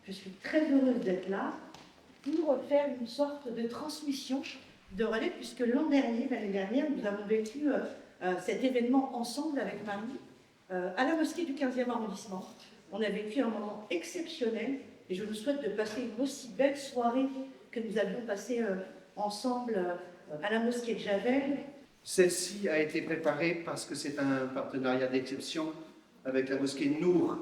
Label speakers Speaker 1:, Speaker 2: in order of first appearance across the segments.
Speaker 1: Je suis très heureuse d'être là pour faire une sorte de transmission de relais, puisque l'année dernière, nous avons vécu cet événement ensemble avec Marie à la mosquée du 15e arrondissement. On a vécu un moment exceptionnel et je vous souhaite de passer une aussi belle soirée que nous avions passée ensemble à la mosquée de Javel.
Speaker 2: Celle-ci a été préparée parce que c'est un partenariat d'exception avec la mosquée Nour.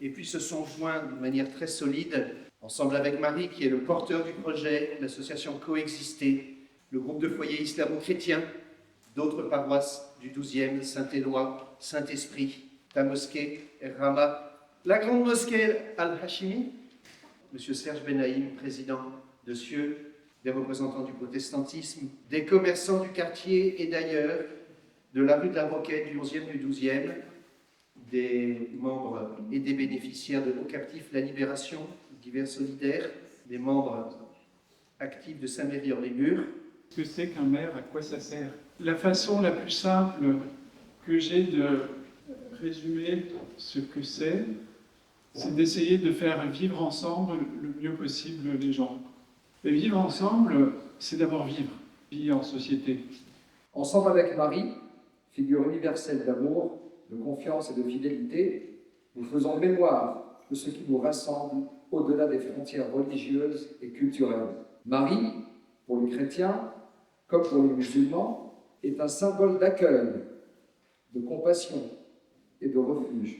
Speaker 2: Et puis se sont joints de manière très solide, ensemble avec Marie, qui est le porteur du projet, l'association Coexister, le groupe de foyers islamo-chrétiens, d'autres paroisses du 12e, Saint-Éloi, Saint-Esprit, ta mosquée, Rama, la grande mosquée Al-Hashimi, M. Serge Benaïm, président de Cieux, des représentants du protestantisme, des commerçants du quartier et d'ailleurs, de la rue de la Roquette, du 11e, du 12e, des membres et des bénéficiaires de Nos Captifs, la Libération, divers solidaires, des membres actifs de Saint-Méry-hors-les-Murs.
Speaker 3: Ce que c'est qu'un maire, à quoi ça sert? La façon la plus simple que j'ai de résumer ce que c'est d'essayer de faire vivre ensemble le mieux possible les gens. Et vivre ensemble, c'est d'abord vivre en société.
Speaker 4: Ensemble avec Marie, figure universelle d'amour, de confiance et de fidélité, nous faisons mémoire de ce qui nous rassemble au-delà des frontières religieuses et culturelles. Marie, pour les chrétiens, comme pour les musulmans, est un symbole d'accueil, de compassion et de refuge.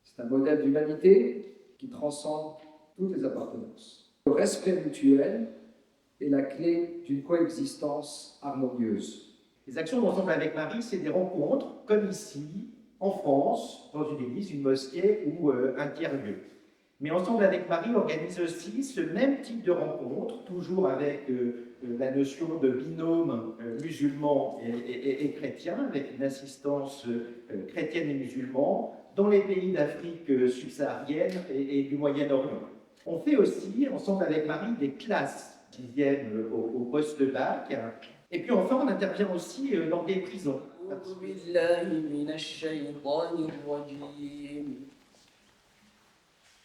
Speaker 4: C'est un modèle d'humanité qui transcende toutes les appartenances. Le respect mutuel est la clé d'une coexistence harmonieuse.
Speaker 5: Les actions d'Ensemble avec Marie, c'est des rencontres, comme ici, en France, dans une église, une mosquée ou un tiers-lieu. Mais Ensemble avec Marie organise aussi ce même type de rencontre, toujours avec la notion de binôme musulman et chrétien, avec une assistance chrétienne et musulman, dans les pays d'Afrique subsaharienne et du Moyen-Orient. On fait aussi, Ensemble avec Marie, des classes qui viennent au post-bac. Et puis enfin, on intervient aussi dans des prisons.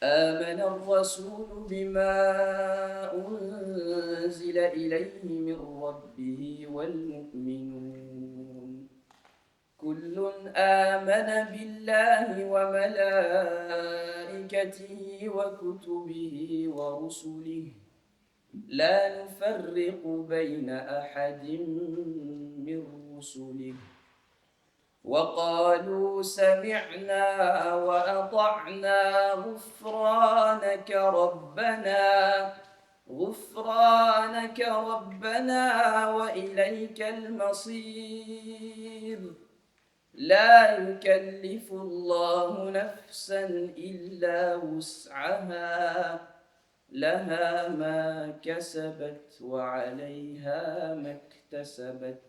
Speaker 6: آمن الرسول بما أنزل إليه من ربه والمؤمنون كل آمن بالله وملائكته وكتبه ورسله لا نفرق بين أحد من رسله وقالوا سمعنا وأطعنا غفرانك ربنا وإليك المصير لا يكلف الله نفسا إلا وسعها لها ما كسبت وعليها ما اكتسبت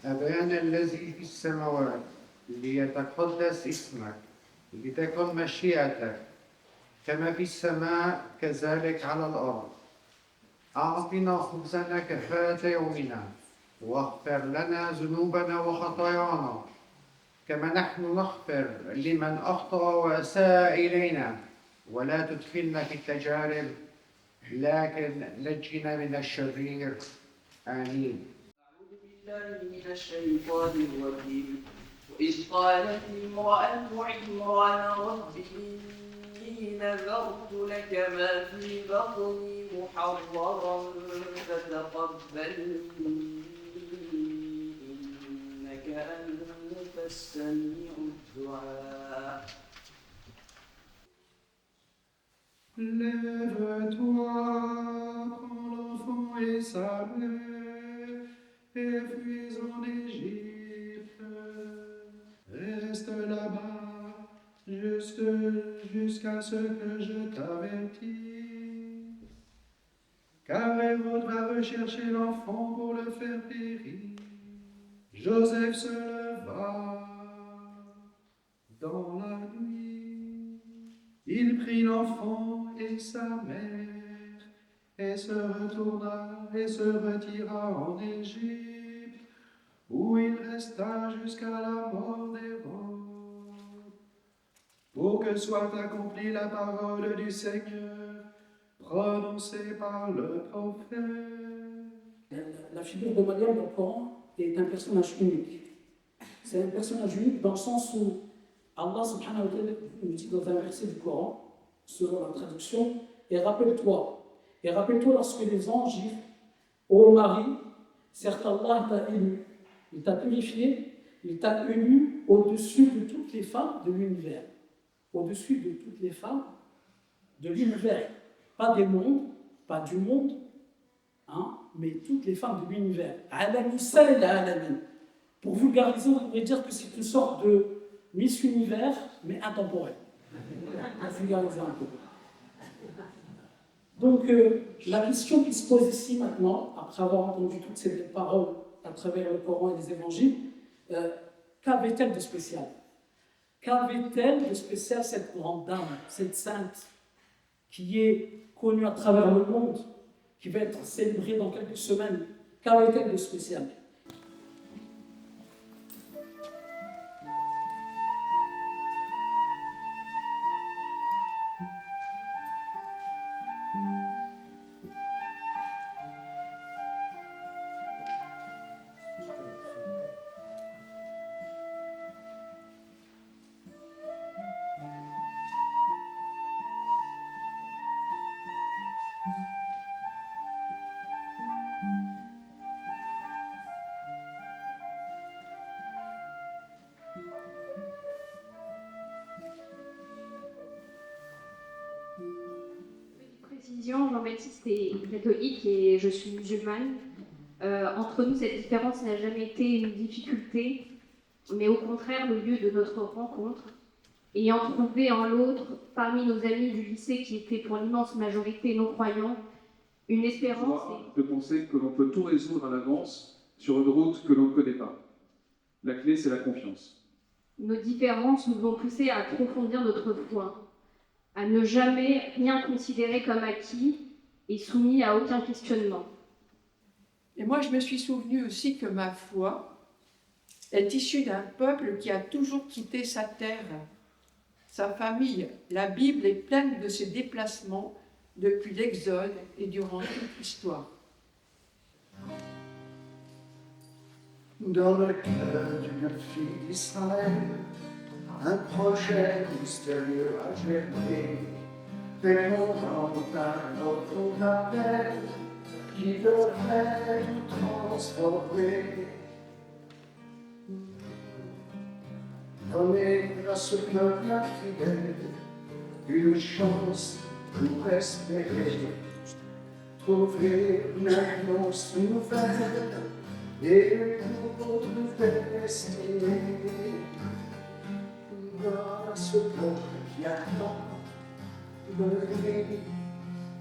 Speaker 7: أبانا الذي في السماوات ليتقدس اسمك لتكن مشيئتك كما في السماء كذلك على الأرض أعطنا خبزنا كفاية يومنا واغفر لنا ذنوبنا وخطايانا كما نحن نغفر لمن أخطأ وأساء إلينا ولا تدخلنا في التجارب لكن نجنا من الشرير آمين.
Speaker 6: من الشيطان الرجيم وإذ قالت امرأة عمران رب إني نذرت لك ما في بطني محررا فتقبل إنك أنت السميع الدعاء.
Speaker 2: Lève-toi, prends l'enfant et sa mère, et fuis en Égypte. Reste là-bas jusqu'à ce que je t'avertis. Car elle voudra rechercher l'enfant pour le faire périr. Joseph se leva dans la nuit. Il prit l'enfant et sa mère et se retourna et se retira en Égypte, où il resta jusqu'à la mort d'Hérode. Pour que soit accomplie la parole du Seigneur, prononcée par le prophète.
Speaker 8: La figure de Maryam dans le Coran est un personnage unique. C'est un personnage unique dans le sens où Allah subhanahu wa ta'ala nous dit dans un verset du Coran, selon la traduction, et rappelle-toi lorsque les anges disent, ô Marie, certes Allah t'a élu, il t'a purifié, il t'a élu au-dessus de toutes les femmes de l'univers. Au-dessus de toutes les femmes de l'univers. Pas des mondes, pas du monde, hein, mais toutes les femmes de l'univers. Alamissa et la alamin. Pour vulgariser, on pourrait dire que c'est une sorte de Miss Univers, mais intemporelle. On va vulgariser un peu. Donc, la question qui se pose ici maintenant, après avoir entendu toutes ces belles paroles à travers le Coran et les évangiles, qu'avait-elle de spécial? Qu'avait-elle de spécial cette grande dame, cette sainte, qui est connue à travers le monde, qui va être célébrée dans quelques semaines? Qu'avait-elle de spécial?
Speaker 9: Précision, Jean-Baptiste est catholique et je suis musulmane. Entre nous, cette différence n'a jamais été une difficulté, mais au contraire le lieu de notre rencontre. Ayant trouvé en l'autre, parmi nos amis du lycée qui étaient pour l'immense majorité non-croyants, une espérance.
Speaker 10: De penser que l'on peut tout résoudre à l'avance sur une route que l'on ne connaît pas. La clé, c'est la confiance.
Speaker 9: Nos différences nous ont poussés à approfondir notre foi, à ne jamais rien considérer comme acquis et soumis à aucun questionnement.
Speaker 11: Et moi, je me suis souvenu aussi que ma foi est issue d'un peuple qui a toujours quitté sa terre, sa famille. La Bible est pleine de ses déplacements depuis l'Exode et durant toute l'histoire.
Speaker 12: Dans le cœur d'une fille d'Israël, un projet mystérieux a germé, répondant à notre appel qui devrait nous transformer. Donner à ce peuple infidèle une chance pour espérer, trouver une annonce nouvelle et une autre destinée. À ce peuple qui attend de lui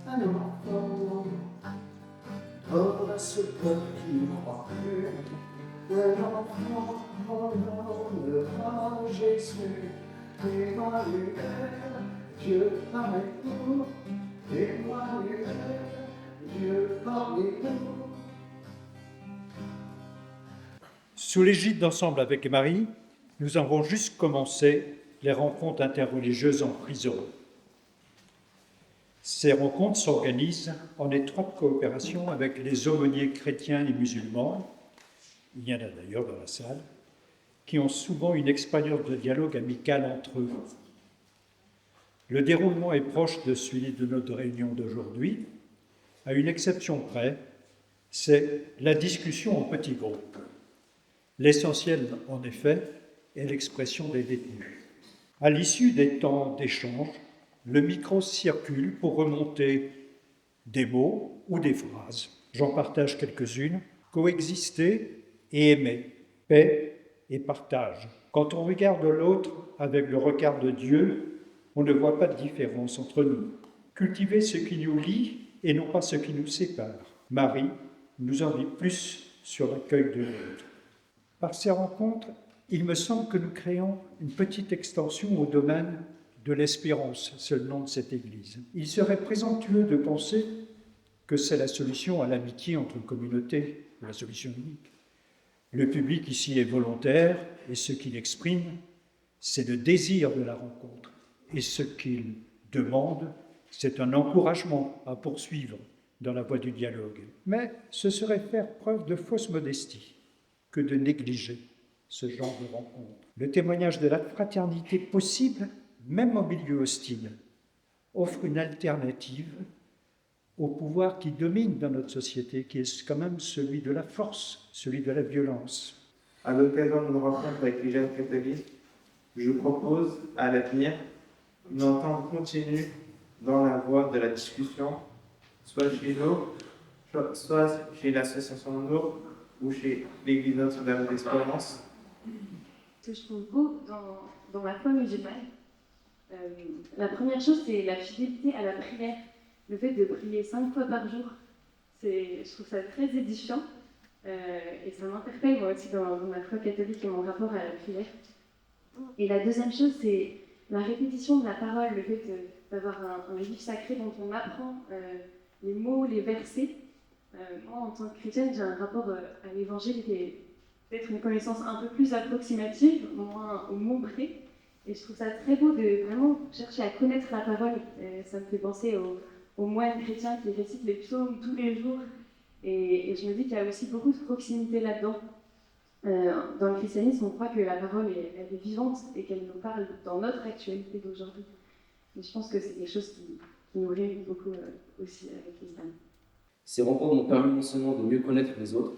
Speaker 12: un enfant, à ce peuple qui ne croit plus un enfant, on nommera Jésus, Emmanuel, Dieu avec nous, Emmanuel, Dieu parmi nous.
Speaker 13: Sous l'égide d'Ensemble avec Marie, nous avons juste commencé les rencontres interreligieuses en prison. Ces rencontres s'organisent en étroite coopération avec les aumôniers chrétiens et musulmans, il y en a d'ailleurs dans la salle, qui ont souvent une expérience de dialogue amical entre eux. Le déroulement est proche de celui de notre réunion d'aujourd'hui, à une exception près, c'est la discussion en petits groupes. L'essentiel, en effet, est l'expression des détenus. À l'issue des temps d'échange, le micro circule pour remonter des mots ou des phrases. J'en partage quelques-unes. Coexister et aimer, paix et partage. Quand on regarde l'autre avec le regard de Dieu, on ne voit pas de différence entre nous. Cultiver ce qui nous lie et non pas ce qui nous sépare. Marie nous en dit plus sur l'accueil de l'autre. Par ces rencontres, il me semble que nous créons une petite extension au domaine de l'espérance, c'est le nom de cette Église. Il serait présomptueux de penser que c'est la solution à l'amitié entre communautés, la solution unique. Le public ici est volontaire et ce qu'il exprime, c'est le désir de la rencontre Et ce qu'il demande, c'est un encouragement à poursuivre dans la voie du dialogue. Mais ce serait faire preuve de fausse modestie que de négliger ce genre de rencontre. Le témoignage de la fraternité possible, même en milieu hostile, offre une alternative au pouvoir qui domine dans notre société, qui est quand même celui de la force, celui de la violence.
Speaker 14: À l'occasion de nos rencontres avec les jeunes catholiques, je propose à l'avenir une entente continue dans la voie de la discussion, soit chez nous, soit chez l'association de nous, ou chez l'Église Notre-Dame d'Espérance.
Speaker 9: Ce que je trouve beau dans la foi musulmane, la première chose, c'est la fidélité à la prière. Le fait de prier 5 fois par jour, je trouve ça très édifiant. Et ça m'interpelle moi aussi dans ma foi catholique et mon rapport à la prière. Et la deuxième chose, c'est la répétition de la parole, le fait d'avoir un livre sacré dont on apprend les mots, les versets. Moi, en tant que chrétienne, j'ai un rapport à l'évangile qui est peut-être une connaissance un peu plus approximative, moins au mot près. Et je trouve ça très beau de vraiment chercher à connaître la parole. Ça me fait penser aux moines chrétiens qui récitent les psaumes tous les jours. Et je me dis qu'il y a aussi beaucoup de proximité là-dedans. Dans le christianisme, on croit que la parole, elle est vivante et qu'elle nous parle dans notre actualité d'aujourd'hui. Et je pense que c'est quelque chose qui nous réunit beaucoup aussi avec l'islam.
Speaker 6: Ces rencontres m'ont permis non seulement de mieux connaître les autres,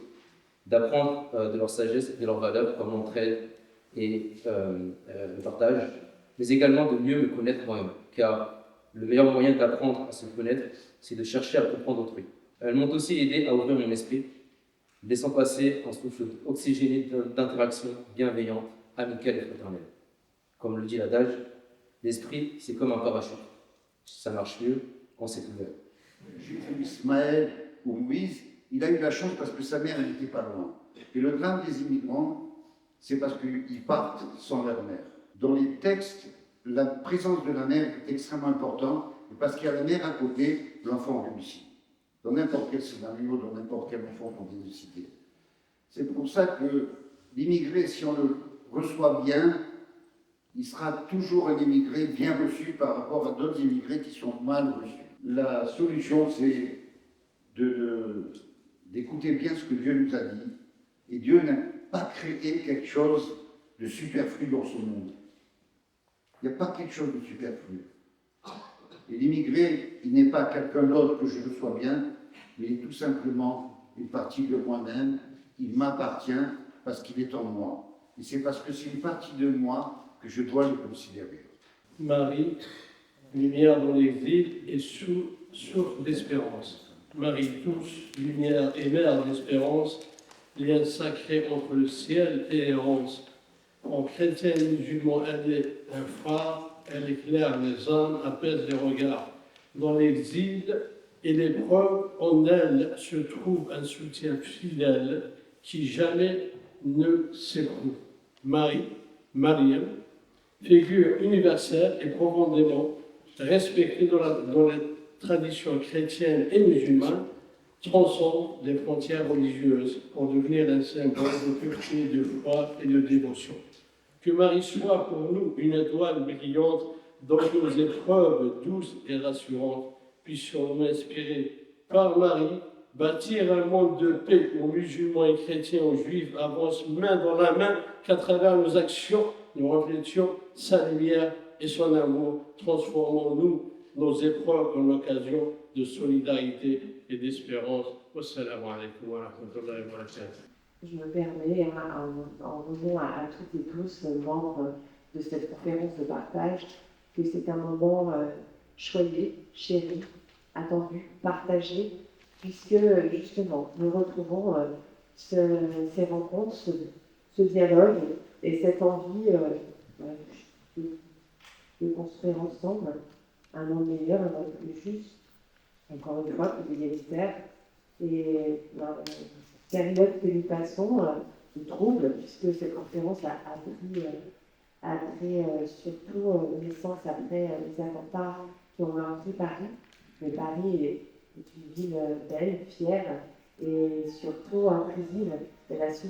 Speaker 6: d'apprendre de leur sagesse et de leurs valeurs comme l'entraide et le partage, mais également de mieux me connaître moi-même, car le meilleur moyen d'apprendre à se connaître, c'est de chercher à comprendre autrui. Elles m'ont aussi aidé à ouvrir mon esprit, laissant passer un souffle oxygéné d'interaction bienveillante, amicale et fraternelle. Comme le dit l'adage, l'esprit, c'est comme un parachute. Ça marche mieux quand c'est ouvert.
Speaker 15: Ismaël ou Moïse, il a eu la chance parce que sa mère n'était pas loin. Et le drame des immigrants, c'est parce qu'ils partent sans leur mère. Dans les textes, la présence de la mère est extrêmement importante, et parce qu'il y a la mère à côté, l'enfant réussit. Dans n'importe quel scénario, dans n'importe quel enfant qu'on vient de citer. C'est pour ça que l'immigré, si on le reçoit bien, il sera toujours un immigré bien reçu par rapport à d'autres immigrés qui sont mal reçus. La solution, c'est d'écouter bien ce que Dieu nous a dit. Et Dieu n'a pas créé quelque chose de superflu dans ce monde. Il n'y a pas quelque chose de superflu. Et l'immigré, il n'est pas quelqu'un d'autre que je le sois bien, mais il est tout simplement une partie de moi-même. Il m'appartient parce qu'il est en moi. Et c'est parce que c'est une partie de moi que je dois le considérer.
Speaker 16: Marie, lumière dans l'exil et source d'espérance. Marie tous, lumière et mère d'espérance, lien sacré entre le ciel et l'errance. En chrétien et musulman, elle est un phare, elle éclaire les âmes, apaise les regards. Dans l'exil et l'épreuve, en elle se trouve un soutien fidèle qui jamais ne s'éprouve. Marie, Mariam, figure universelle et profondément respectée dans les traditions chrétiennes et musulmanes, transcende les frontières religieuses pour devenir un symbole de pureté, de foi et de dévotion. Que Marie soit pour nous une étoile brillante dans nos épreuves douces et rassurantes. Puissions-nous inspirer par Marie, bâtir un monde de paix aux musulmans et chrétiens, aux juifs, avance main dans la main, qu'à travers nos actions, nous reflétions sa lumière et son amour. Transformons-nous nos épreuves en occasion de solidarité et d'espérance. Wassalamu alaikum wa rahmatullahi wa barakatuh.
Speaker 17: Je me permets, en revenant à toutes et tous, membres de cette conférence de partage, que c'est un moment choyé, chéri, attendu, partagé, puisque justement nous retrouvons ces rencontres, ce dialogue et cette envie de construire ensemble un monde meilleur, un monde plus juste, encore une fois plus égalitaire. Et période que nous passons de trouble, puisque cette conférence a pris surtout naissance après les attentats qui ont meurtri Paris. Mais Paris est une ville belle, fière et surtout inclusive. Elle a su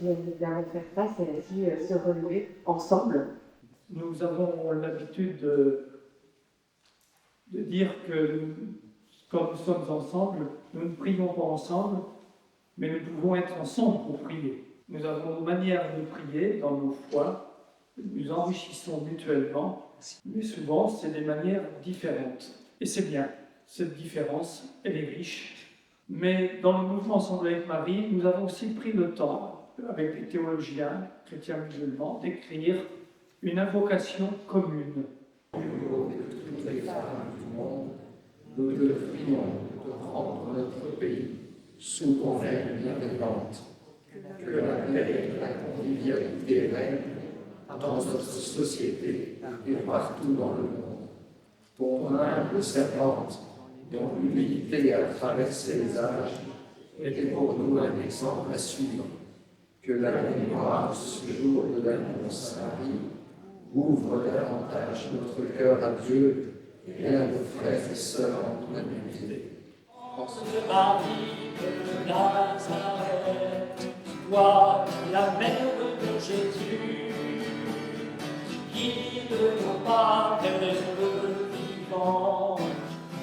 Speaker 17: bien évidemment faire face, elle a su se relever ensemble.
Speaker 3: nous avons l'habitude de dire que quand nous sommes ensemble, nous ne prions pas ensemble, mais nous pouvons être ensemble pour prier. Nous avons nos manières de prier dans nos foi, nous enrichissons mutuellement, mais souvent c'est des manières différentes. Et c'est bien, cette différence, elle est riche. Mais dans le mouvement Ensemble avec Marie, nous avons aussi pris le temps, avec les théologiens, chrétiens musulmans, d'écrire une invocation commune.
Speaker 4: Toutes les femmes du monde, nous te prions de rendre notre pays sous ton règne bienveillante, que la paix et la convivialité règnent dans notre société et partout dans le monde. Ton humble servante, dont l'humilité a traversé les âges, est pour nous un exemple à suivre. Que la mémoire de ce jour de l'annonce Marie ouvre davantage notre cœur à Dieu et à nos frères et sœurs en humanité.
Speaker 18: Marie de Nazareth, toi, la mère de Jésus, guide nos pas vers le vivant,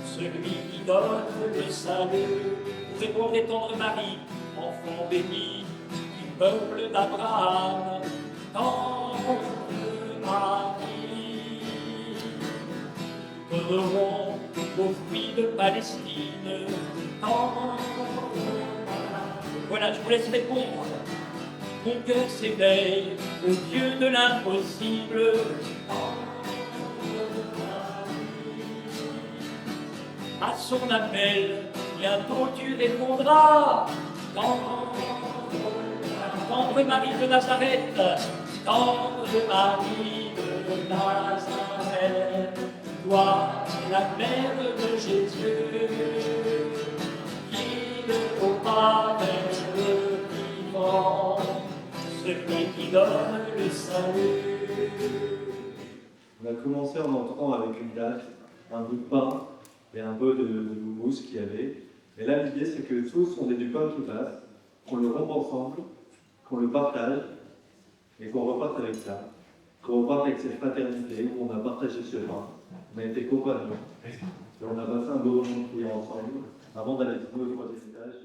Speaker 18: celui qui donne le salut. Vous répondrez, tendre Marie, enfant béni du peuple d'Abraham, tendre Marie. Donnerons aux fruits de Palestine, tendre Marie. Voilà, je vous laisse répondre. Mon cœur s'éveille au Dieu de l'impossible. À son appel, bientôt tu répondras. Tendre Marie de Nazareth, tendre Marie de Nazareth, toi, la mère de Jésus, guide au pas vers le vivant, celui qui donne le salut.
Speaker 19: On a commencé en entrant avec une dalle, un bout de pain et un peu de houmous qu'il y avait. Et là, l'idée, c'est que tous on ait du pain qui passe, qu'on le rompe ensemble, qu'on le partage et qu'on reparte avec ça. Qu'on reparte avec cette fraternité où on a partagé ce pain, on a été compagnons et on a passé un beau moment de prière ensemble avant d'aller au troisième étage.